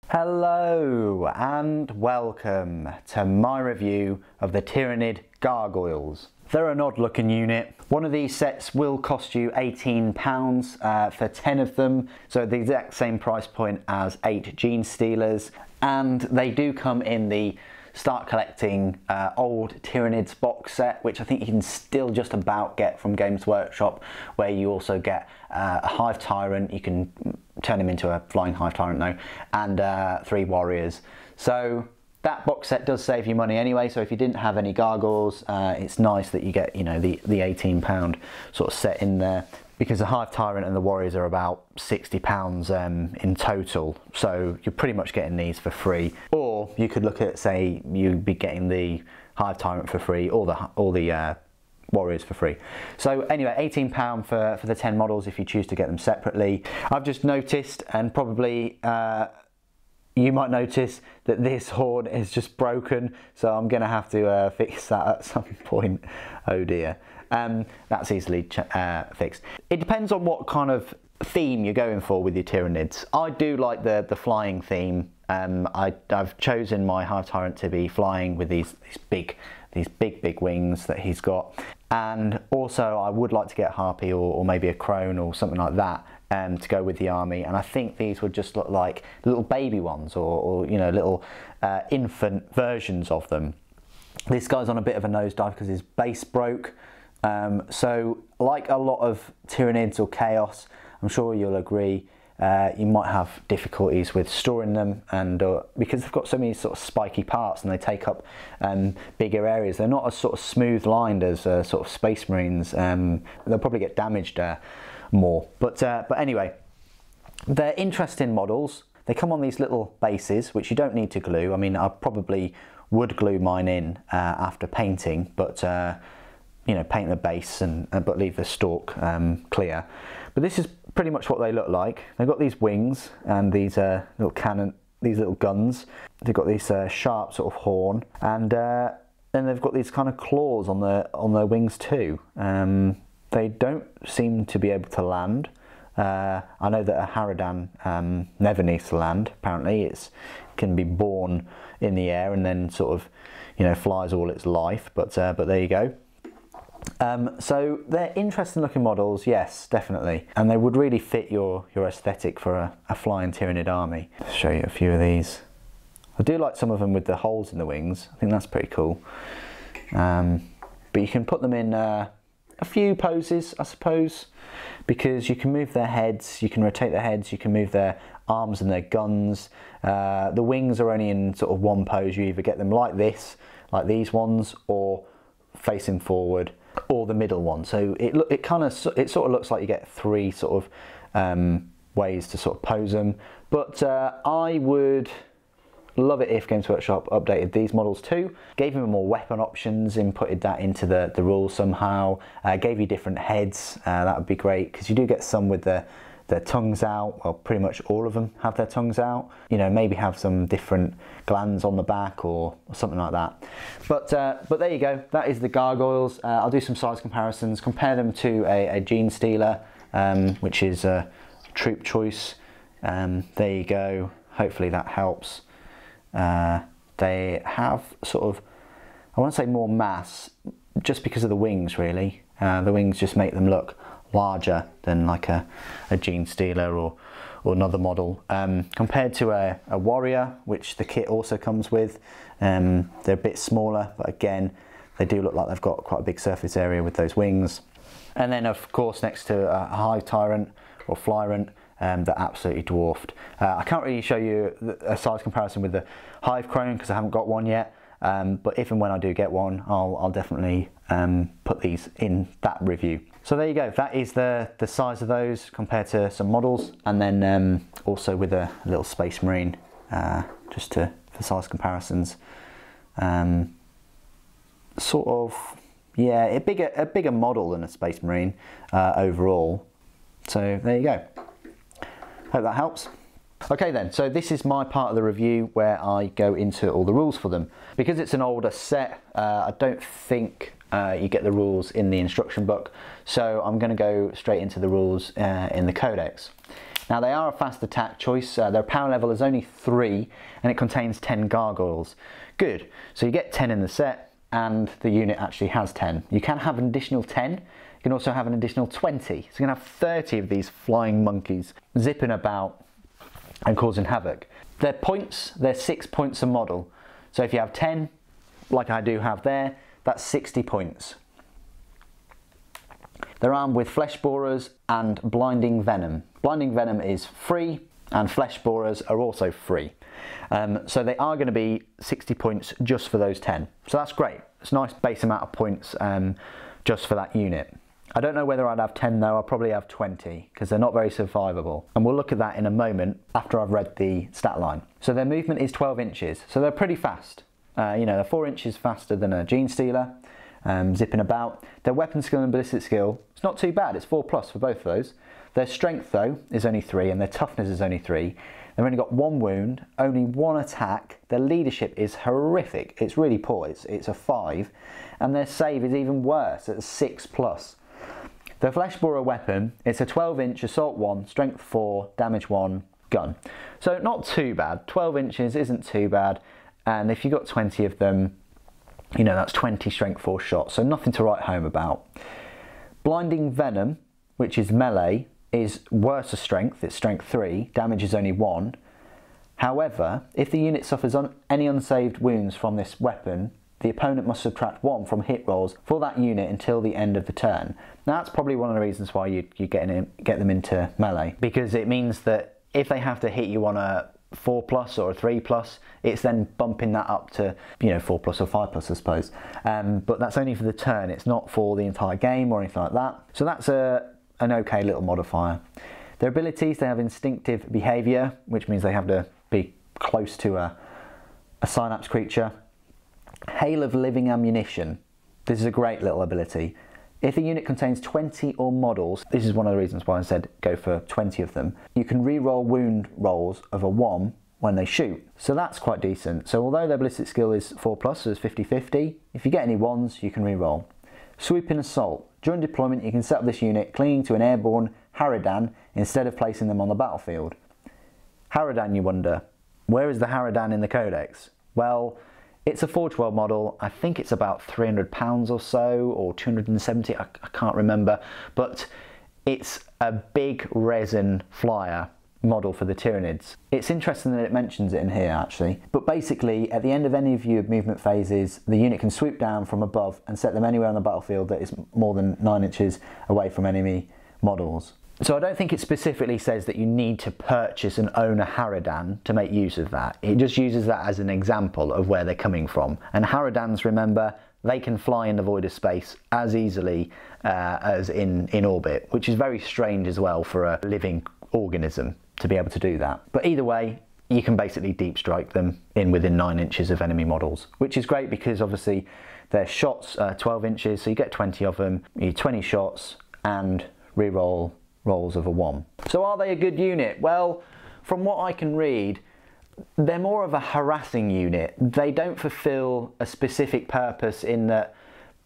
Hello and welcome to my review of the Tyranid Gargoyles. They're an odd looking unit. One of these sets will cost you £18 for 10 of them, so the exact same price point as 8 Gene Stealers, and they do come in the start collecting old Tyranids box set, which I think you can still just about get from Games Workshop, where you also get a Hive Tyrant. You can turn him into a flying Hive Tyrant though, and 3 warriors. So that box set does save you money anyway, so if you didn't have any gargoyles, it's nice that you get, you know, the £18 sort of set in there, because the Hive Tyrant and the warriors are about £60 in total, so you're pretty much getting these for free. Or you could look at, say, you'd be getting the Hive Tyrant for free, or the warriors for free. So anyway, £18 for the 10 models if you choose to get them separately. I've just noticed, and probably you might notice, that this horn is just broken, so I'm gonna have to fix that at some point. Oh dear. That's easily fixed. It depends on what kind of theme you're going for with your Tyranids. I do like the flying theme. I've chosen my Hive Tyrant to be flying with these big wings that he's got, and also I would like to get Harpy or maybe a Crone or something like that to go with the army, and I think these would just look like little baby ones, or you know, little infant versions of them. This guy's on a bit of a nosedive because his base broke, so like a lot of Tyranids or Chaos, I'm sure you'll agree, you might have difficulties with storing them, and because they've got so many sort of spiky parts and they take up bigger areas, they're not as sort of smooth lined as sort of Space Marines. They'll probably get damaged more, but anyway, they're interesting models. They come on these little bases which you don't need to glue. I mean, I probably would glue mine in after painting, but you know, paint the base but leave the stalk clear. But this is pretty much what they look like. They've got these wings and these little cannon, these little guns. They've got this sharp sort of horn, and then they've got these kind of claws on their wings too. They don't seem to be able to land. I know that a Harridan never needs to land. Apparently, it can be born in the air and then sort of, you know, flies all its life. But there you go. So they're interesting looking models, yes, definitely, and they would really fit your aesthetic for a flying Tyranid army. I'll show you a few of these. I do like some of them with the holes in the wings. I think that's pretty cool. But you can put them in a few poses, I suppose, because you can move their heads, you can rotate their heads, you can move their arms and their guns. The wings are only in sort of one pose. You either get them like this, like these ones, or facing forward, or the middle one. So it sort of looks like you get 3 sort of ways to sort of pose them. But I would love it if Games Workshop updated these models too, gave them more weapon options, inputted that into the rules somehow, gave you different heads. That would be great, because you do get some with their tongues out. Well, pretty much all of them have their tongues out. You know, maybe have some different glands on the back or something like that. But there you go. That is the Gargoyles. I'll do some size comparisons, compare them to a Gene Stealer, which is a troop choice. There you go. Hopefully that helps. They have sort of, I want to say more mass, just because of the wings really. The wings just make them look larger than like a Gene Stealer or another model. Compared to a warrior, which the kit also comes with, they're a bit smaller, but again, they do look like they've got quite a big surface area with those wings. And then of course, next to a Hive Tyrant or Flyrant, they're absolutely dwarfed. I can't really show you a size comparison with the Hive Crone because I haven't got one yet, but if and when I do get one, I'll definitely put these in that review. So there you go, that is the size of those compared to some models, and then also with a little Space Marine, just for size comparisons. Sort of, yeah, a bigger model than a Space Marine overall. So there you go. Hope that helps. Okay then, so this is my part of the review where I go into all the rules for them. Because it's an older set, I don't think you get the rules in the instruction book, so I'm going to go straight into the rules in the codex. Now they are a fast attack choice, their power level is only 3 and it contains 10 gargoyles. Good, so you get 10 in the set and the unit actually has 10. You can have an additional 10, you can also have an additional 20, so you can have 30 of these flying monkeys zipping about and causing havoc. Their points, they're 6 points a model, so if you have 10, like I do have there, that's 60 points. They're armed with flesh borers and blinding venom. Blinding venom is free and flesh borers are also free. So they are going to be 60 points just for those 10. So that's great. It's a nice base amount of points just for that unit. I don't know whether I'd have 10 though, I'll probably have 20 because they're not very survivable. And we'll look at that in a moment after I've read the stat line. So their movement is 12 inches, so they're pretty fast. You know, they're 4 inches faster than a Gene Stealer. Zipping about. Their weapon skill and ballistic skill, it's not too bad, it's 4+ for both of those. Their strength though is only 3 and their toughness is only 3. They've only got 1 wound, only 1 attack. Their leadership is horrific, it's really poor, it's a 5. And their save is even worse, it's 6+. Their flesh borer weapon, it's a 12-inch assault 1, strength 4, damage 1 gun. So not too bad, 12 inches isn't too bad, and if you've got 20 of them, you know, that's 20 strength 4 shots, so nothing to write home about. Blinding venom, which is melee, is worse a strength, it's strength 3, damage is only 1. However, if the unit suffers any unsaved wounds from this weapon, the opponent must subtract 1 from hit rolls for that unit until the end of the turn. Now that's probably one of the reasons why you get them into melee, because it means that if they have to hit you on a 4+ or a 3+, it's then bumping that up to, you know, 4+ or 5+, I suppose. But that's only for the turn, it's not for the entire game or anything like that. So that's an okay little modifier. Their abilities, they have instinctive behaviour, which means they have to be close to a synapse creature. Hail of living ammunition. This is a great little ability. If a unit contains 20 or models, this is one of the reasons why I said go for 20 of them, you can re-roll wound rolls of a 1 when they shoot. So that's quite decent. So although their ballistic skill is 4+, so it's 50-50, if you get any 1s, you can re-roll. Swooping assault. During deployment, you can set up this unit clinging to an airborne Harridan instead of placing them on the battlefield. Harridan, you wonder. Where is the Harridan in the Codex? Well, it's a Forge World model. I think it's about £300 or so, or 270, I can't remember. But it's a big resin flyer model for the Tyranids. It's interesting that it mentions it in here actually. But basically, at the end of any of your movement phases, the unit can swoop down from above and set them anywhere on the battlefield that is more than 9 inches away from enemy models. So I don't think it specifically says that you need to purchase and own a Harridan to make use of that. It just uses that as an example of where they're coming from. And Harridans, remember, they can fly in the void of space as easily as in orbit, which is very strange as well for a living organism to be able to do that. But either way, you can basically deep strike them in within 9 inches of enemy models, which is great because obviously their shots are 12 inches, so you get 20 of them, you need 20 shots and re-roll rolls of a 1. So are they a good unit? Well, from what I can read, they're more of a harassing unit. They don't fulfill a specific purpose in that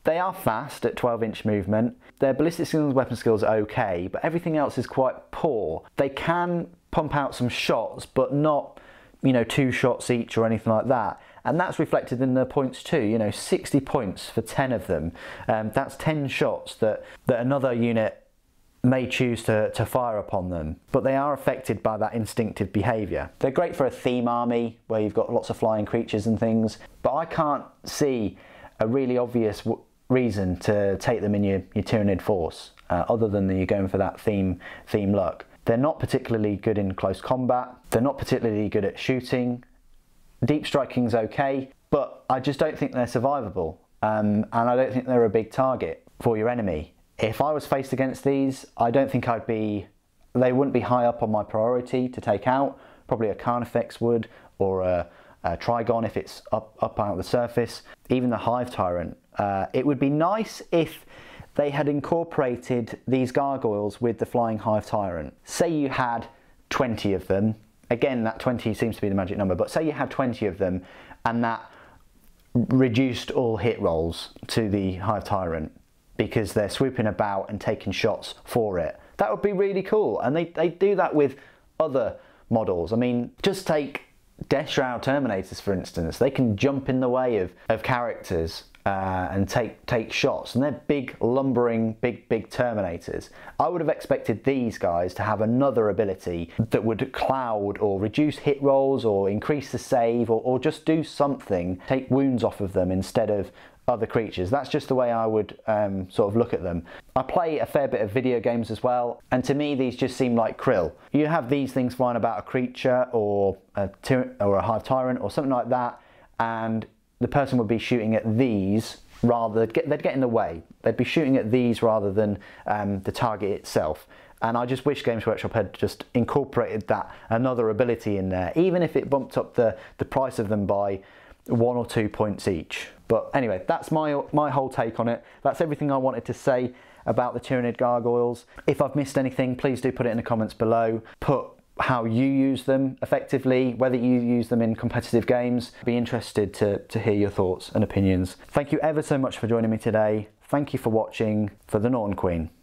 they are fast at 12-inch movement. Their ballistic skills and weapon skills are okay, but everything else is quite poor. They can pump out some shots, but not, you know, 2 shots each or anything like that. And that's reflected in their points too, you know, 60 points for 10 of them. That's 10 shots that another unit may choose to fire upon them, but they are affected by that instinctive behaviour. They're great for a theme army where you've got lots of flying creatures and things, but I can't see a really obvious reason to take them in your Tyranid force, other than you're going for that theme look. They're not particularly good in close combat, they're not particularly good at shooting. Deep striking's okay, but I just don't think they're survivable, and I don't think they're a big target for your enemy. If I was faced against these, I don't think they wouldn't be high up on my priority to take out. Probably a Carnifex would, or a Trigon if it's up out of the surface. Even the Hive Tyrant. It would be nice if they had incorporated these gargoyles with the Flying Hive Tyrant. Say you had 20 of them. Again, that 20 seems to be the magic number, but say you had 20 of them and that reduced all hit rolls to the Hive Tyrant, because they're swooping about and taking shots for it. That would be really cool, and they do that with other models. I mean, just take Death Shroud Terminators for instance. They can jump in the way of characters and take shots, and they're big, lumbering, big Terminators. I would have expected these guys to have another ability that would cloud or reduce hit rolls or increase the save or just do something, take wounds off of them instead of other creatures. That's just the way I would sort of look at them. I play a fair bit of video games as well, and to me these just seem like Kryll. You have these things flying about a creature or a Hive Tyrant or something like that, and the person would be shooting at these rather, they'd get in the way. They'd be shooting at these rather than the target itself. And I just wish Games Workshop had just incorporated that another ability in there, even if it bumped up the price of them by 1 or 2 points each. But anyway, that's my whole take on it. That's everything I wanted to say about the Tyranid Gargoyles. If I've missed anything, please do put it in the comments below. Put how you use them effectively, whether you use them in competitive games. I'd be interested to hear your thoughts and opinions. Thank you ever so much for joining me today. Thank you for watching. For the Norn Queen.